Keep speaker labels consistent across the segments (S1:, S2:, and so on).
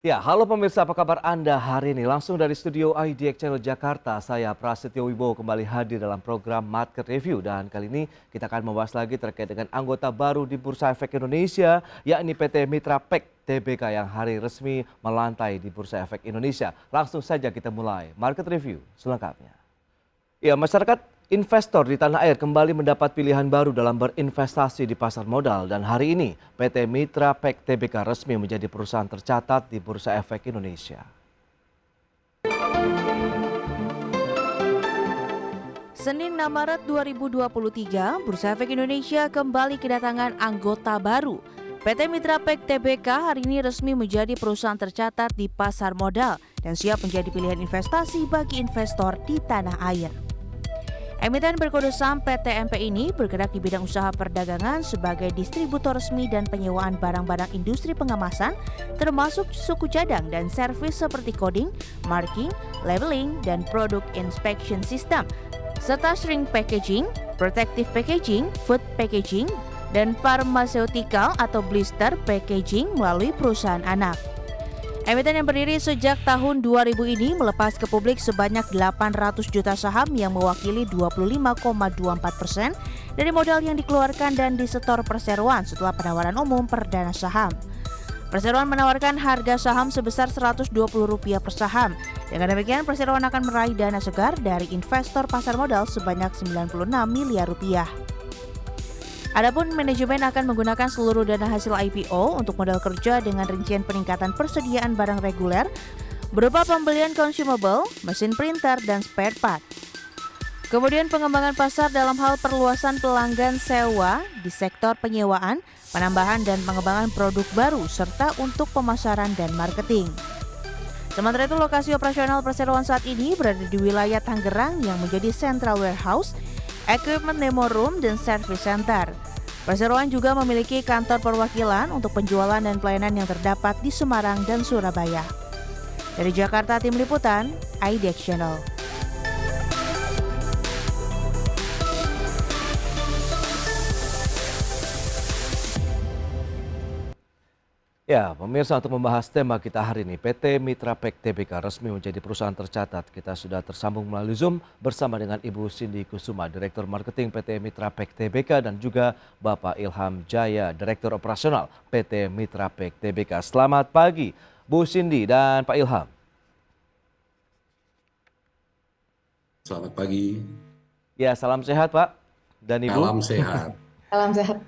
S1: Ya, halo pemirsa, apa kabar Anda hari ini? Langsung dari studio IDX Channel Jakarta, saya Prasetyo Wibowo kembali hadir dalam program Market Review. Dan kali ini kita akan membahas lagi terkait dengan anggota baru di Bursa Efek Indonesia, yakni PT Mitra Pack Tbk yang hari resmi melantai di Bursa Efek Indonesia. Langsung saja kita mulai Market Review selengkapnya. Ya, masyarakat investor di tanah air kembali mendapat pilihan baru dalam berinvestasi di pasar modal dan hari ini PT Mitra Pack Tbk resmi menjadi perusahaan tercatat di Bursa Efek Indonesia.
S2: Senin 6 Maret 2023, Bursa Efek Indonesia kembali kedatangan anggota baru. PT Mitra Pack Tbk hari ini resmi menjadi perusahaan tercatat di pasar modal dan siap menjadi pilihan investasi bagi investor di tanah air. Emiten berkode saham PTMP ini bergerak di bidang usaha perdagangan sebagai distributor resmi dan penyewaan barang-barang industri pengemasan, termasuk suku cadang dan servis seperti coding, marking, labeling, dan produk inspection system, serta shrink packaging, protective packaging, food packaging, dan pharmaceutical atau blister packaging melalui perusahaan anak. Emiten yang berdiri sejak tahun 2000 ini melepas ke publik sebanyak 800 juta saham yang mewakili 25,24% dari modal yang dikeluarkan dan disetor perseroan setelah penawaran umum perdana saham. Perseroan menawarkan harga saham sebesar Rp120 per saham. Dengan demikian, perseroan akan meraih dana segar dari investor pasar modal sebanyak Rp96 miliar. Adapun manajemen akan menggunakan seluruh dana hasil IPO untuk modal kerja dengan rincian peningkatan persediaan barang reguler berupa pembelian consumable, mesin printer, dan spare part. Kemudian pengembangan pasar dalam hal perluasan pelanggan sewa di sektor penyewaan, penambahan dan pengembangan produk baru, serta untuk pemasaran dan marketing. Sementara itu, lokasi operasional perseroan saat ini berada di wilayah Tangerang yang menjadi Central Warehouse, Equipment Demo Room, dan Service Center. Perseroan juga memiliki kantor perwakilan untuk penjualan dan pelayanan yang terdapat di Semarang dan Surabaya. Dari Jakarta, Tim Liputan, IDX Channel.
S1: Ya, pemirsa, untuk membahas tema kita hari ini, PT Mitra Pack Tbk resmi menjadi perusahaan tercatat. Kita sudah tersambung melalui Zoom bersama dengan Ibu Cindy Kusuma, Direktur Marketing PT Mitra Pack Tbk, dan juga Bapak Ilham Jaya, Direktur Operasional PT Mitra Pack Tbk. Selamat pagi, Bu Cindy dan Pak Ilham.
S3: Selamat pagi.
S1: Ya, salam sehat Pak dan Ibu.
S3: Salam sehat.
S4: Salam sehat.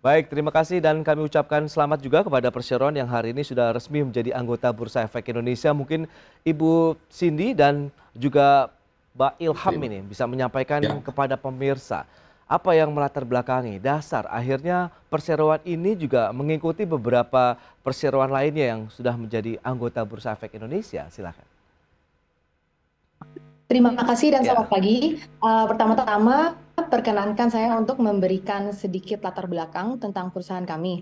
S1: Baik, terima kasih dan kami ucapkan selamat juga kepada perseroan yang hari ini sudah resmi menjadi anggota Bursa Efek Indonesia. Mungkin Ibu Cindy dan juga Mbak Ilham ini bisa menyampaikan kepada pemirsa apa yang melatar belakangi dasar akhirnya perseroan ini juga mengikuti beberapa perseroan lainnya yang sudah menjadi anggota Bursa Efek Indonesia. Silakan.
S4: Terima kasih dan selamat pagi. Pertama-tama, perkenankan saya untuk memberikan sedikit latar belakang tentang perusahaan kami.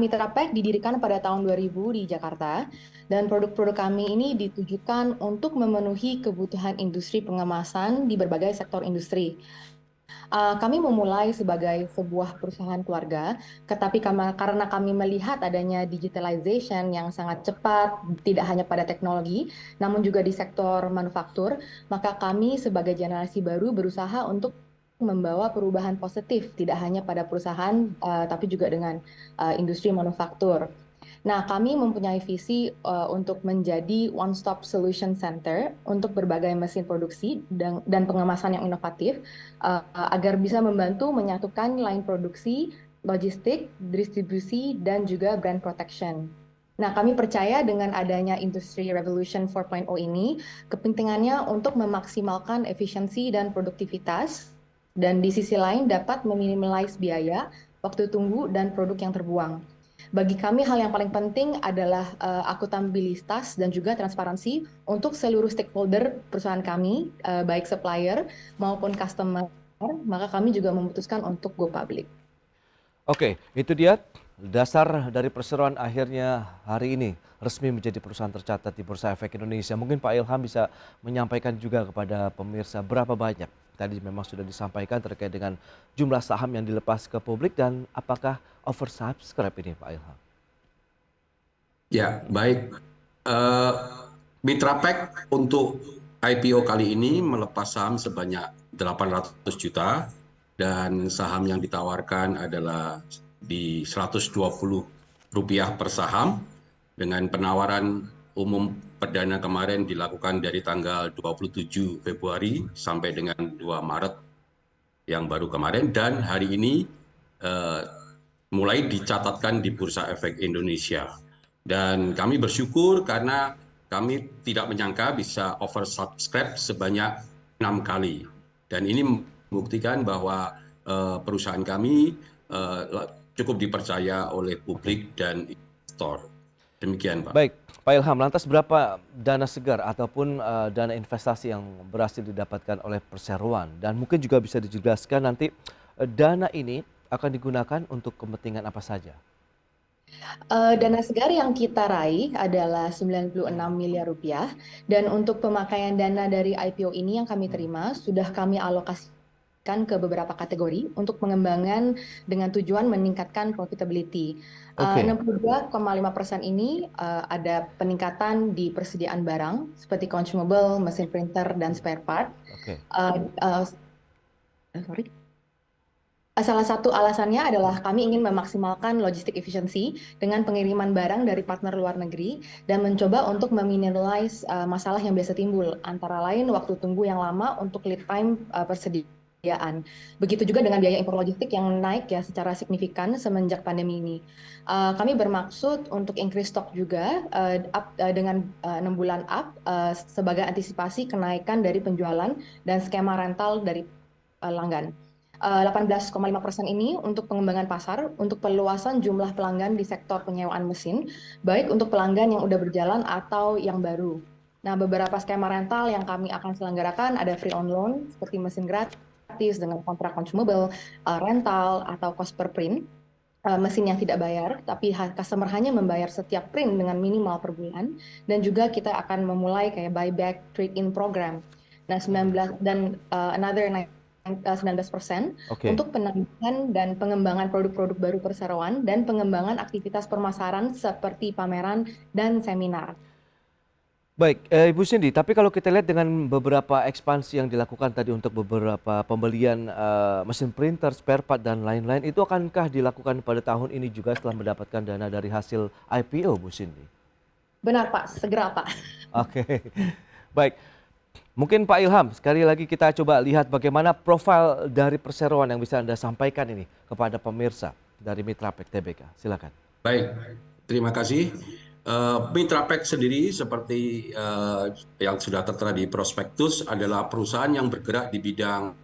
S4: Mitra Pack didirikan pada tahun 2000 di Jakarta, dan produk-produk kami ini ditujukan untuk memenuhi kebutuhan industri pengemasan di berbagai sektor industri. Kami memulai sebagai sebuah perusahaan keluarga, tetapi karena kami melihat adanya digitalization yang sangat cepat, tidak hanya pada teknologi, namun juga di sektor manufaktur, maka kami sebagai generasi baru berusaha untuk membawa perubahan positif, tidak hanya pada perusahaan, tapi juga dengan industri manufaktur. Nah, kami mempunyai visi untuk menjadi one-stop solution center untuk berbagai mesin produksi dan pengemasan yang inovatif agar bisa membantu menyatukan line produksi, logistik, distribusi, dan juga brand protection. Nah, kami percaya dengan adanya Industry Revolution 4.0 ini, kepentingannya untuk memaksimalkan efisiensi dan produktivitas, dan di sisi lain dapat meminimalize biaya, waktu tunggu, dan produk yang terbuang. Bagi kami hal yang paling penting adalah akuntabilitas dan juga transparansi untuk seluruh stakeholder perusahaan kami, baik supplier maupun customer, maka kami juga memutuskan untuk go public.
S1: Oke, itu dia dasar dari perseroan akhirnya hari ini resmi menjadi perusahaan tercatat di Bursa Efek Indonesia. Mungkin Pak Ilham bisa menyampaikan juga kepada pemirsa berapa banyak tadi memang sudah disampaikan terkait dengan jumlah saham yang dilepas ke publik dan apakah oversubscribe ini Pak Ilham?
S3: Ya, baik. Eh, Mitra Pack untuk IPO kali ini melepas saham sebanyak 800 juta dan saham yang ditawarkan adalah di Rp120 per saham dengan penawaran umum perdana kemarin dilakukan dari tanggal 27 Februari sampai dengan 2 Maret yang baru kemarin dan hari ini eh, mulai dicatatkan di Bursa Efek Indonesia. Dan kami bersyukur karena kami tidak menyangka bisa oversubscribe sebanyak 6 kali. Dan ini membuktikan bahwa perusahaan kami cukup dipercaya oleh publik dan investor. Demikian, Pak.
S1: Baik, Pak Ilham, lantas berapa dana segar ataupun dana investasi yang berhasil didapatkan oleh perseroan? Dan mungkin juga bisa dijelaskan nanti dana ini akan digunakan untuk kepentingan apa saja?
S4: Dana segar yang kita raih adalah 96 miliar rupiah dan untuk pemakaian dana dari IPO ini yang kami terima sudah kami alokasikan ke beberapa kategori untuk pengembangan dengan tujuan meningkatkan profitability.
S1: Oke.
S4: 62,5% ini ada peningkatan di persediaan barang seperti consumable, mesin printer, dan spare part.
S1: Oke.
S4: Sorry. Salah satu alasannya adalah kami ingin memaksimalkan logistik efisiensi dengan pengiriman barang dari partner luar negeri dan mencoba untuk meminimalize masalah yang biasa timbul, antara lain waktu tunggu yang lama untuk lead time persediaan. Begitu juga dengan biaya impor logistik yang naik ya secara signifikan semenjak pandemi ini. Kami bermaksud untuk increase stock juga dengan 6 bulan up sebagai antisipasi kenaikan dari penjualan dan skema rental dari pelanggan. 18,5% ini untuk pengembangan pasar, untuk perluasan jumlah pelanggan di sektor penyewaan mesin, baik untuk pelanggan yang udah berjalan atau yang baru. Nah, beberapa skema rental yang kami akan selenggarakan ada free on loan, seperti mesin gratis dengan kontrak consumable, rental, atau cost per print. Mesin yang tidak bayar, tapi customer hanya membayar setiap print dengan minimal per bulan. Dan juga kita akan memulai kayak buyback trade-in program. Nah, 19 dan another 19%
S1: Oke.
S4: untuk penambahan dan pengembangan produk-produk baru perseroan dan pengembangan aktivitas pemasaran seperti pameran dan seminar.
S1: Baik, Ibu Cindy, tapi kalau kita lihat dengan beberapa ekspansi yang dilakukan tadi untuk beberapa pembelian mesin printer, spare part, dan lain-lain, itu akankah dilakukan pada tahun ini juga setelah mendapatkan dana dari hasil IPO, Bu Cindy?
S4: Benar, Pak. Segera, Pak.
S1: Oke, baik. Mungkin Pak Ilham, sekali lagi kita coba lihat bagaimana profil dari perseroan yang bisa Anda sampaikan ini kepada pemirsa dari Mitra Pack TBK. Silakan.
S3: Baik, terima kasih. Mitra Pack sendiri seperti yang sudah tertera di prospektus adalah perusahaan yang bergerak di bidang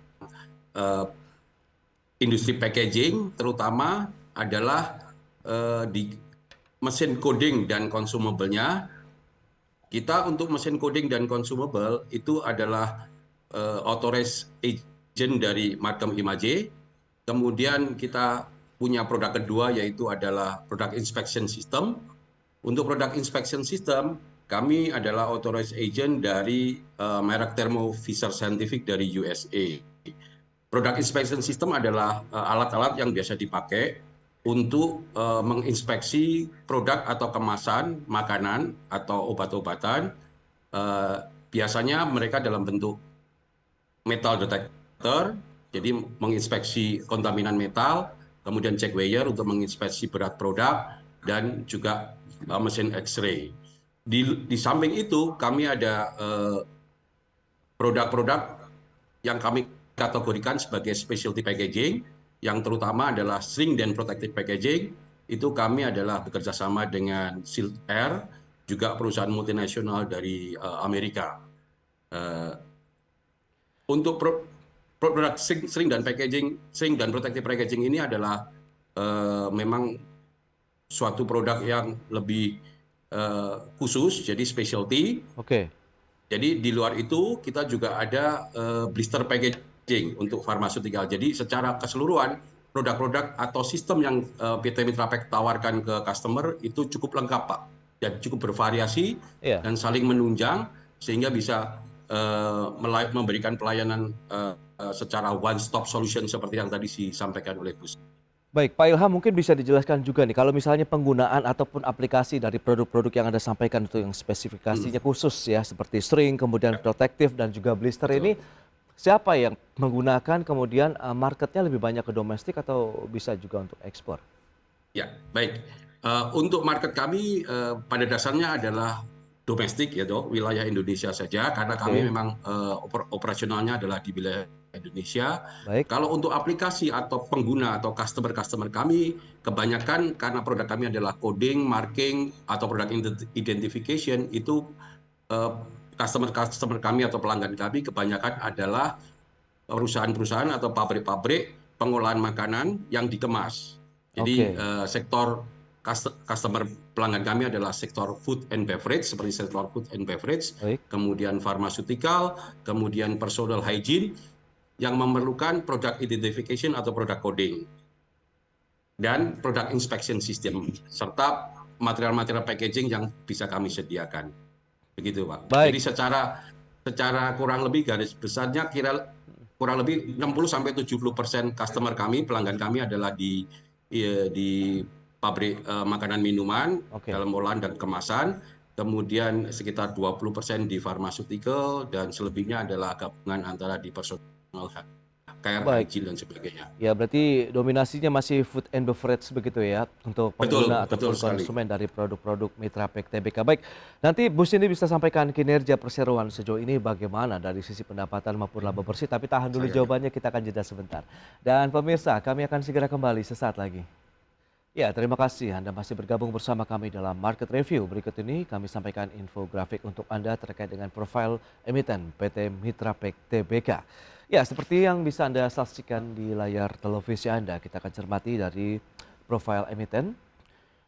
S3: industri packaging, terutama adalah di mesin coding dan consumable-nya. Kita untuk mesin coding dan consumable itu adalah authorized agent dari Markem Imaje. Kemudian kita punya produk kedua yaitu adalah product inspection system. Untuk product inspection system, kami adalah authorized agent dari merek Thermo Fisher Scientific dari USA. Product inspection system adalah alat-alat yang biasa dipakai untuk menginspeksi produk atau kemasan makanan atau obat-obatan. Biasanya mereka dalam bentuk metal detector, jadi menginspeksi kontaminan metal, kemudian check weigher untuk menginspeksi berat produk, dan juga mesin X-ray. Di samping itu kami ada produk-produk yang kami kategorikan sebagai specialty packaging, yang terutama adalah shrink dan protective packaging. Itu kami adalah bekerja sama dengan Sealed Air, juga perusahaan multinasional dari Amerika. Untuk produk shrink dan packaging, shrink dan protective packaging ini adalah memang suatu produk yang lebih khusus, jadi specialty.
S1: Oke.
S3: Jadi di luar itu kita juga ada blister packaging untuk farmaseutical. Jadi secara keseluruhan produk-produk atau sistem yang PT Mitra Pack tawarkan ke customer itu cukup lengkap, Pak, dan cukup bervariasi dan saling menunjang sehingga bisa memberikan pelayanan secara one stop solution seperti yang tadi disampaikan oleh Bu.
S1: Baik, Pak Ilham mungkin bisa dijelaskan juga nih kalau misalnya penggunaan ataupun aplikasi dari produk-produk yang Anda sampaikan itu yang spesifikasinya khusus ya seperti string, kemudian protektif dan juga blister
S3: Betul.
S1: ini siapa yang menggunakan kemudian marketnya lebih banyak ke domestik atau bisa juga untuk ekspor?
S3: Ya, baik. Untuk market kami pada dasarnya adalah domestik ya, Dok, wilayah Indonesia saja karena kami
S1: Oke,
S3: memang operasionalnya adalah di wilayah Indonesia.
S1: baik.
S3: Kalau untuk aplikasi atau pengguna atau customer-customer kami, kebanyakan karena produk kami adalah coding, marking, atau product identification, itu eh, customer-customer kami atau pelanggan kami kebanyakan adalah perusahaan-perusahaan atau pabrik-pabrik pengolahan makanan yang dikemas. Jadi
S1: Oke,
S3: sektor customer pelanggan kami adalah sektor food and beverage seperti sektor food and beverage,
S1: baik.
S3: kemudian pharmaceutical, kemudian personal hygiene yang memerlukan product identification atau product coding dan product inspection system serta material-material packaging yang bisa kami sediakan. Begitu, Pak. Jadi
S1: Baik.
S3: secara kurang lebih garis besarnya kurang lebih 60-70% customer kami, pelanggan kami adalah di pabrik makanan minuman,
S1: Oke.
S3: dalam olahan dan kemasan, kemudian sekitar 20% di pharmaceutical, dan selebihnya adalah gabungan antara di personal care,
S1: Baik.
S3: hygiene, dan sebagainya.
S1: Ya, berarti dominasinya masih food and beverage begitu ya untuk pengguna
S3: Betul,
S1: ataupun
S3: betul sekali.
S1: konsumen dari produk-produk Mitra Pack TBK. Baik, nanti Bu Cindy bisa sampaikan kinerja perseroan sejauh ini bagaimana dari sisi pendapatan maupun laba bersih. Tapi tahan dulu
S3: Saya
S1: jawabannya, kita akan jeda sebentar. Dan pemirsa, kami akan segera kembali sesaat lagi. Ya, terima kasih Anda masih bergabung bersama kami dalam Market Review. Berikut ini kami sampaikan infografik untuk Anda terkait dengan profil emiten PT Mitra Pack TBK. Ya, seperti yang bisa Anda saksikan di layar televisi Anda, kita akan cermati dari profil emiten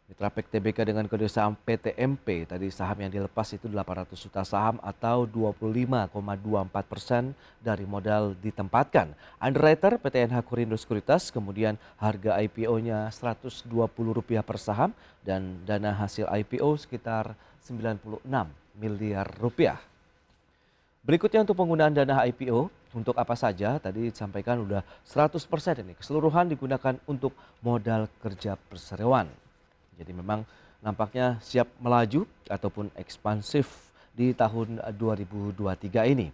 S1: Mitra Pack TBK dengan kode saham PTMP. Tadi saham yang dilepas itu 800 juta saham atau 25,24% dari modal ditempatkan. Underwriter PTNH Kurindo Sekuritas, kemudian harga IPO-nya Rp120 per saham dan dana hasil IPO sekitar 96 miliar rupiah. Berikutnya untuk penggunaan dana IPO, untuk apa saja? Tadi disampaikan udah 100% ini, keseluruhan digunakan untuk modal kerja perseroan. Jadi memang nampaknya siap melaju ataupun ekspansif di tahun 2023 ini.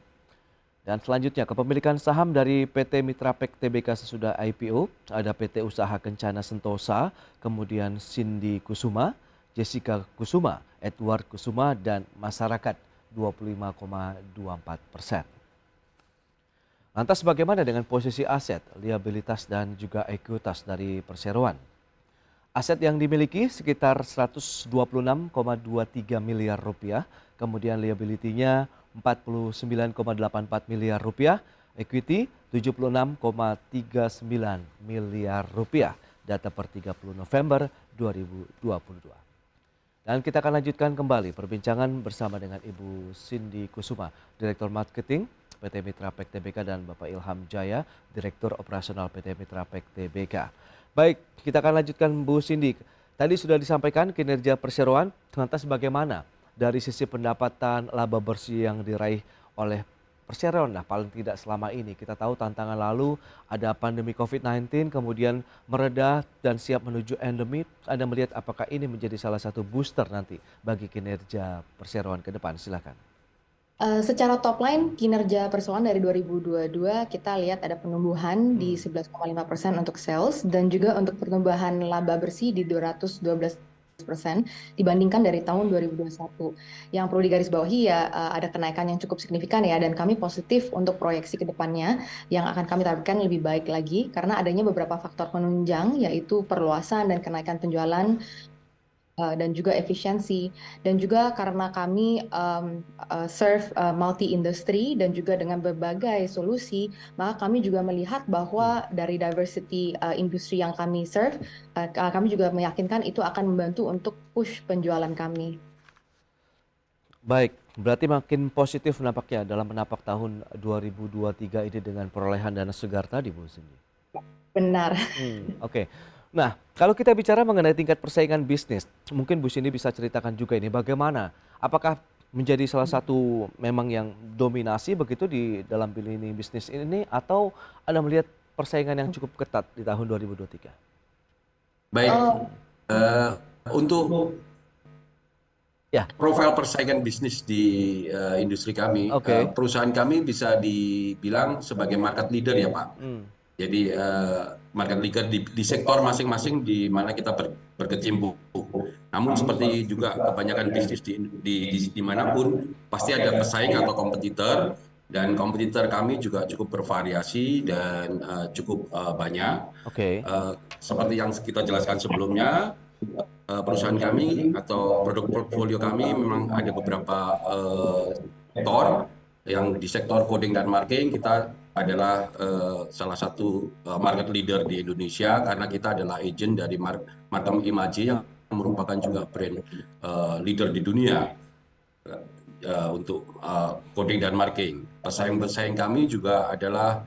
S1: Dan selanjutnya kepemilikan saham dari PT Mitra Pack TBK sesudah IPO, ada PT Usaha Kencana Sentosa, kemudian Cindy Kusuma, Jessica Kusuma, Edward Kusuma, dan masyarakat 25,24%. Lantas bagaimana dengan posisi aset, liabilitas dan juga ekuitas dari perseroan? Aset yang dimiliki sekitar 126,23 miliar rupiah, kemudian liability-nya 49,84 miliar rupiah, equity 76,39 miliar rupiah, data per 30 November 2022. Dan kita akan lanjutkan kembali perbincangan bersama dengan Ibu Cindy Kusuma, Direktur Marketing PT Mitra Pack TBK, dan Bapak Ilham Jaya, Direktur Operasional PT Mitra Pack TBK. Baik, kita akan lanjutkan Bu Cindy. Tadi sudah disampaikan kinerja perseroan, lantas bagaimana dari sisi pendapatan laba bersih yang diraih oleh perseroan? Nah, paling tidak selama ini kita tahu tantangan lalu ada pandemi COVID-19, kemudian mereda dan siap menuju endemi. Anda melihat apakah ini menjadi salah satu booster nanti bagi kinerja perseroan ke depan? Silakan.
S4: Secara top line, kinerja perseroan dari 2022 kita lihat ada penumbuhan di 11,5% untuk sales dan juga untuk pertumbuhan laba bersih di 212% dibandingkan dari tahun 2021. Yang perlu digarisbawahi ya ada kenaikan yang cukup signifikan ya, dan kami positif untuk proyeksi ke depannya yang akan kami targetkan lebih baik lagi karena adanya beberapa faktor penunjang yaitu perluasan dan kenaikan penjualan dan juga efisiensi, dan juga karena kami serve multi industry dan juga dengan berbagai solusi, maka kami juga melihat bahwa dari diversity industri yang kami serve, kami juga meyakinkan itu akan membantu untuk push penjualan kami.
S1: Baik, berarti makin positif nampaknya dalam menapak tahun 2023 ini dengan perolehan dana segar tadi, Bu Cindy.
S4: Benar.
S1: Oke. Nah, kalau kita bicara mengenai tingkat persaingan bisnis, mungkin Bu Cindy bisa ceritakan juga ini bagaimana? Apakah menjadi salah satu memang yang dominasi begitu di dalam lini bisnis ini, atau Anda melihat persaingan yang cukup ketat di tahun 2023?
S3: Baik,
S4: Oh,
S3: eh, untuk
S1: Ya,
S3: profil persaingan bisnis di industri kami,
S1: oke.
S3: perusahaan kami bisa dibilang sebagai market leader ya Pak.
S1: Hmm,
S3: Jadi market leader di sektor masing-masing di mana kita berkecimpung. Namun seperti juga kebanyakan bisnis dimanapun pasti ada pesaing atau kompetitor, dan kompetitor kami juga cukup bervariasi dan cukup banyak.
S1: oke.
S3: Seperti yang kita jelaskan sebelumnya, perusahaan kami atau produk portfolio kami memang ada beberapa sektor. Yang di sektor coding dan marking kita adalah salah satu market leader di Indonesia karena kita adalah agent dari Markem Imaje yang merupakan juga brand leader di dunia untuk coding dan marking. Pesaing-pesaing kami juga adalah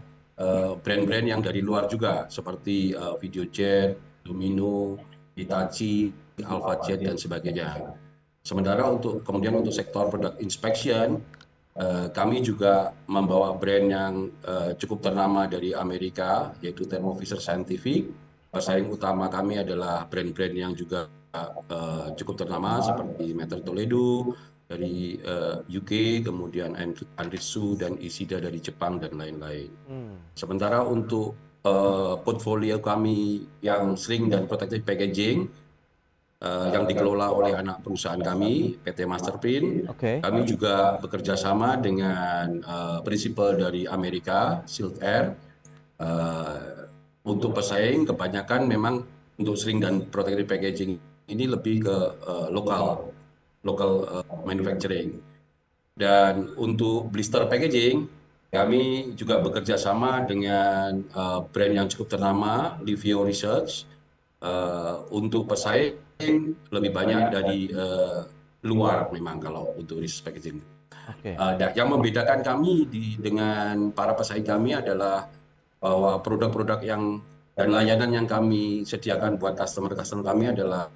S3: brand-brand yang dari luar juga seperti Videojet, Domino, Hitachi, Alphajet dan sebagainya. Sementara kemudian untuk sektor product inspection, kami juga membawa brand yang cukup ternama dari Amerika, yaitu Thermo Fisher Scientific. Pesaing utama kami adalah brand-brand yang juga cukup ternama seperti Meter Toledo dari UK, kemudian Anritsu dan Ishida dari Jepang dan lain-lain.
S1: Hmm,
S3: Sementara untuk portfolio kami yang sling dan protective packaging, yang dikelola oleh anak perusahaan kami, PT Masterprint.
S1: oke.
S3: Kami juga bekerja sama dengan prinsipal dari Amerika, Silk Air. Untuk pesaing, kebanyakan memang untuk sling dan protective packaging ini lebih ke lokal manufacturing. Dan untuk blister packaging, kami juga bekerja sama dengan brand yang cukup ternama, Livio Research. Untuk pesaing lebih banyak dari luar memang kalau untuk research packaging.
S1: Oke.
S3: Yang membedakan kami dengan para pesaing kami adalah bahwa produk-produk dan layanan yang kami sediakan buat customer-customer kami adalah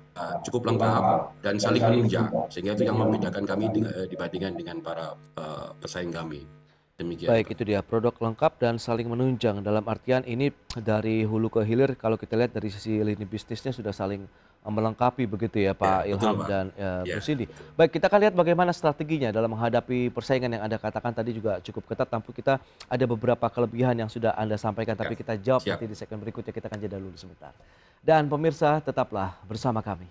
S3: cukup lengkap dan saling menunjang, sehingga itu yang membedakan kami dibandingkan dengan para pesaing kami. Demikian,
S1: Baik,
S3: Pak.
S1: itu dia produk lengkap dan saling menunjang. Dalam artian ini dari hulu ke hilir, kalau kita lihat dari sisi lini bisnisnya sudah saling melengkapi begitu ya
S3: Ya,
S1: Pak
S3: betul,
S1: Ilham
S3: Pak.
S1: dan Bu
S3: Ya,
S1: Cindy. Baik, kita akan lihat bagaimana strateginya dalam menghadapi persaingan yang Anda katakan tadi juga cukup ketat. Tentu kita ada beberapa kelebihan yang sudah Anda sampaikan,
S3: ya,
S1: tapi kita jawab
S3: siap.
S1: nanti di segmen berikutnya. Kita akan jeda dulu sebentar. Dan pemirsa, tetaplah bersama kami.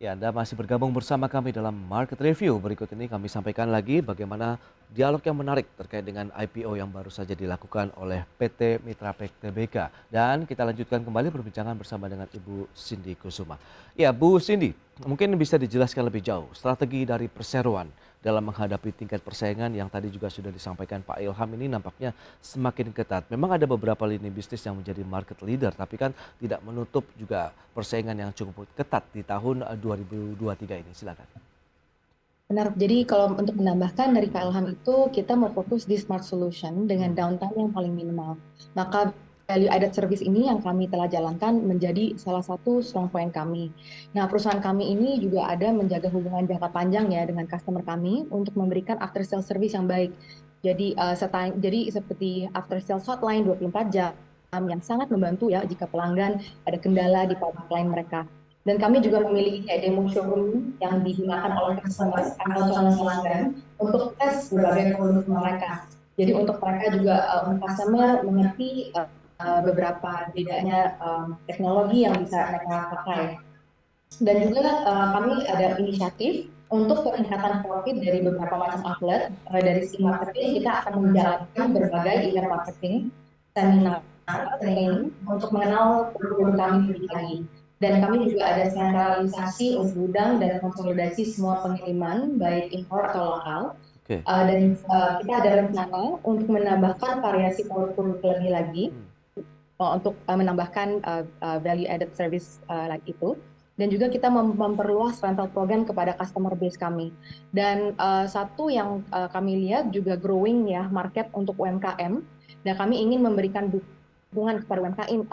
S1: Ya, Anda masih bergabung bersama kami dalam Market Review. Berikut ini kami sampaikan lagi bagaimana dialog yang menarik terkait dengan IPO yang baru saja dilakukan oleh PT Mitra Pack Tbk. Dan kita lanjutkan kembali perbincangan bersama dengan Ibu Cindy Kusuma. Ya, Bu Cindy, mungkin bisa dijelaskan lebih jauh strategi dari perseroan dalam menghadapi tingkat persaingan yang tadi juga sudah disampaikan Pak Ilham ini nampaknya semakin ketat. Memang ada beberapa lini bisnis yang menjadi market leader, tapi kan tidak menutup juga persaingan yang cukup ketat di tahun 2023 ini. Silakan.
S4: benar. Jadi kalau untuk menambahkan dari Pak Ilham itu, kita mau fokus di smart solution dengan downtime yang paling minimal. Maka value added service ini yang kami telah jalankan menjadi salah satu strong point kami. Nah, perusahaan kami ini juga ada menjaga hubungan jangka panjang ya dengan customer kami untuk memberikan after sales service yang baik. Jadi seperti after sales hotline 24 jam yang sangat membantu ya jika pelanggan ada kendala di product line mereka. Dan kami juga memiliki kayak demo showroom yang digunakan oleh customer atau calon pelanggan untuk tes berbagai produk mereka. Jadi untuk mereka juga customer mengerti beberapa bedanya teknologi yang bisa mereka pakai. Dan juga kami ada inisiatif untuk peningkatan profit dari beberapa macam outlet. Dari segi marketing, kita akan menjalankan berbagai event marketing, seminar, training untuk mengenal produk kami lebih lagi. Dan kami juga ada sentralisasi untuk gudang dan konsolidasi semua pengiriman, baik impor atau lokal.
S1: Oke.
S4: Dan kita ada rencana untuk menambahkan variasi produk-produk lebih lagi untuk menambahkan value added service like itu. Dan juga kita memperluas rental program kepada customer base kami. Dan satu yang kami lihat juga growing ya market untuk UMKM. Dan kami ingin memberikan dukungan kepada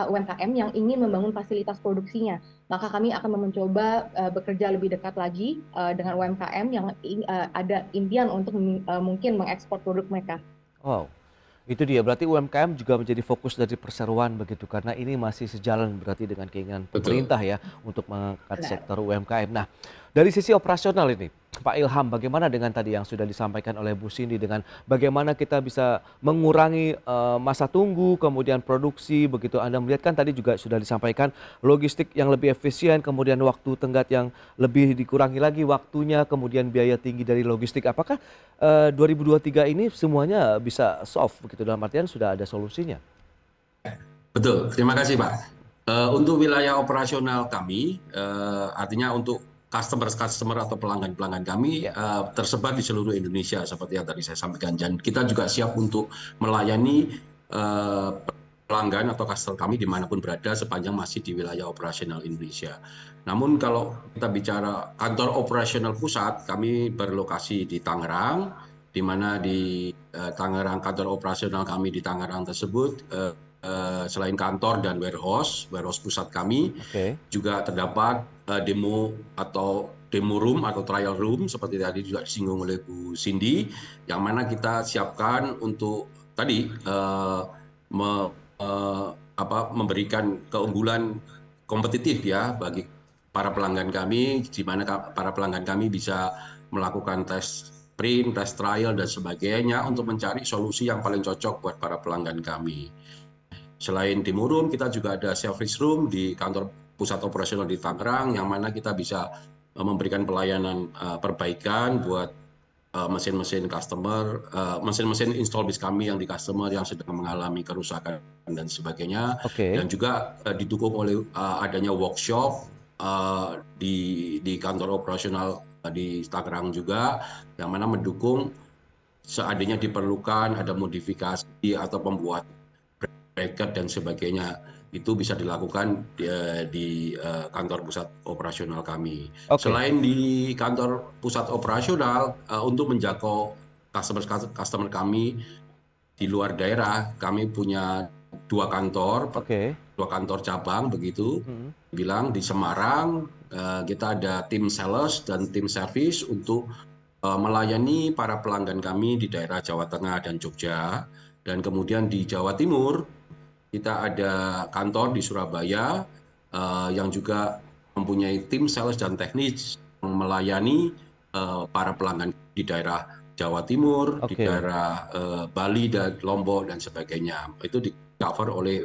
S4: UMKM yang ingin membangun fasilitas produksinya. Maka kami akan mencoba bekerja lebih dekat lagi dengan UMKM yang ada impian untuk mungkin mengekspor produk mereka.
S1: Wow. Itu dia, berarti UMKM juga menjadi fokus dari perseroan begitu, karena ini masih sejalan berarti dengan keinginan
S3: Betul.
S1: pemerintah ya untuk mengangkat
S4: Benar.
S1: sektor UMKM. Nah, dari sisi operasional ini, Pak Ilham, bagaimana dengan tadi yang sudah disampaikan oleh Bu Cindy dengan bagaimana kita bisa mengurangi masa tunggu, kemudian produksi begitu. Anda melihat kan tadi juga sudah disampaikan logistik yang lebih efisien, kemudian waktu tenggat yang lebih dikurangi lagi waktunya, kemudian biaya tinggi dari logistik. Apakah 2023 ini semuanya bisa solve begitu, dalam artian sudah ada solusinya?
S3: Betul, terima kasih Pak. Untuk wilayah operasional kami, artinya untuk customer atau pelanggan-pelanggan kami
S1: Ya.
S3: tersebar di seluruh Indonesia seperti yang tadi saya sampaikan. Dan kita juga siap untuk melayani pelanggan atau customer kami dimanapun berada sepanjang masih di wilayah operasional Indonesia. Namun kalau kita bicara kantor operasional pusat, kami berlokasi di Tangerang, di mana di Tangerang kantor operasional kami di Tangerang tersebut selain kantor dan warehouse pusat kami
S1: Oke.
S3: juga terdapat demo room atau trial room seperti tadi juga disinggung oleh Bu Cindy, yang mana kita siapkan untuk tadi memberikan keunggulan kompetitif ya bagi para pelanggan kami, di mana para pelanggan kami bisa melakukan tes print, tes trial dan sebagainya untuk mencari solusi yang paling cocok buat para pelanggan kami. Selain demo room, kita juga ada service room di kantor pusat operasional di Tangerang, yang mana kita bisa memberikan pelayanan perbaikan buat mesin-mesin customer, mesin-mesin install base kami yang di customer yang sedang mengalami kerusakan dan sebagainya.
S1: Oke.
S3: Dan juga didukung oleh adanya workshop di kantor operasional di Tangerang juga, yang mana mendukung seadanya diperlukan ada modifikasi atau pembuatan bracket dan sebagainya, itu bisa dilakukan di kantor pusat operasional kami.
S1: Oke.
S3: Selain di kantor pusat operasional, untuk menjangkau customer kami di luar daerah, kami punya dua kantor
S1: Oke.
S3: cabang begitu. Bilang di Semarang kita ada tim sales dan tim service untuk melayani para pelanggan kami di daerah Jawa Tengah dan Jogja. Dan kemudian di Jawa Timur kita ada kantor di Surabaya yang juga mempunyai tim sales dan teknis yang melayani para pelanggan di daerah Jawa Timur, di
S1: Oke.
S3: daerah Bali dan Lombok dan sebagainya. Itu di-cover oleh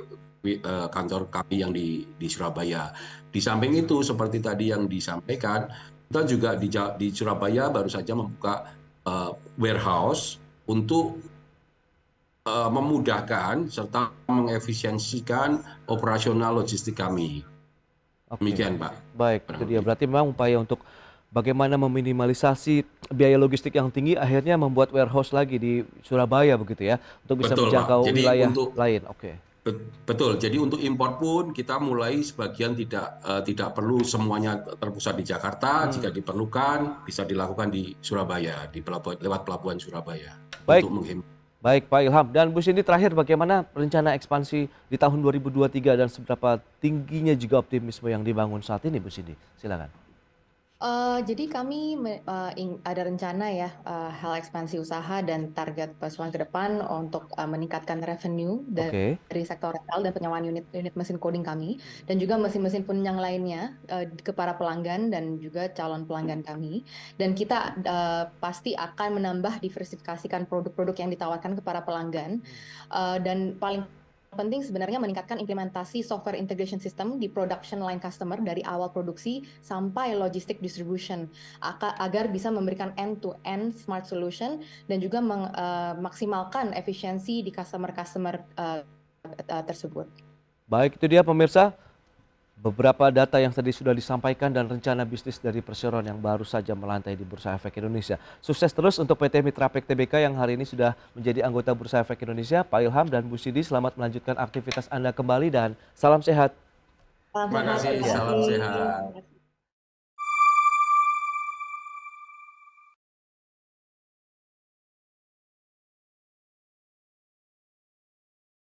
S3: kantor kami yang di Surabaya. Di samping itu, seperti tadi yang disampaikan, kita juga di Surabaya baru saja membuka warehouse untuk memudahkan serta mengefisiensikan operasional logistik kami.
S1: Oke.
S3: Demikian, Pak.
S1: Baik, itu dia. Berarti memang upaya untuk bagaimana meminimalisasi biaya logistik yang tinggi akhirnya membuat warehouse lagi di Surabaya begitu ya, untuk bisa
S3: Betul, Pak.
S1: menjangkau
S3: Jadi
S1: wilayah
S3: untuk
S1: lain. Oke.
S3: Betul. Jadi untuk impor pun kita mulai sebagian tidak perlu semuanya terpusat di Jakarta. Jika diperlukan bisa dilakukan di Surabaya, lewat pelabuhan Surabaya.
S1: Baik.
S3: Untuk menghemat.
S1: Baik, Pak Ilham. Dan Bu Cindy, terakhir bagaimana rencana ekspansi di tahun 2023 dan seberapa tingginya juga optimisme yang dibangun saat ini, Bu Cindy? Silakan.
S4: Jadi kami ada rencana ya, hal ekspansi usaha dan target pesuan ke depan untuk meningkatkan revenue
S1: Oke.
S4: dari sektor retail dan penyewaan unit mesin coding kami, dan juga mesin-mesin penunjang lainnya ke para pelanggan dan juga calon pelanggan kami. Dan kita pasti akan menambah diversifikasikan produk-produk yang ditawarkan ke para pelanggan, dan paling penting sebenarnya meningkatkan implementasi software integration system di production line customer dari awal produksi sampai logistik distribution, agar bisa memberikan end-to-end smart solution dan juga memaksimalkan efisiensi di customer tersebut.
S1: Baik, itu dia pemirsa. Beberapa data yang tadi sudah disampaikan dan rencana bisnis dari perseroan yang baru saja melantai di Bursa Efek Indonesia. Sukses terus untuk PT Mitra Pack TBK yang hari ini sudah menjadi anggota Bursa Efek Indonesia. Pak Ilham dan Bu Cindy, selamat melanjutkan aktivitas Anda kembali dan salam sehat.
S3: Terima kasih, salam sehat.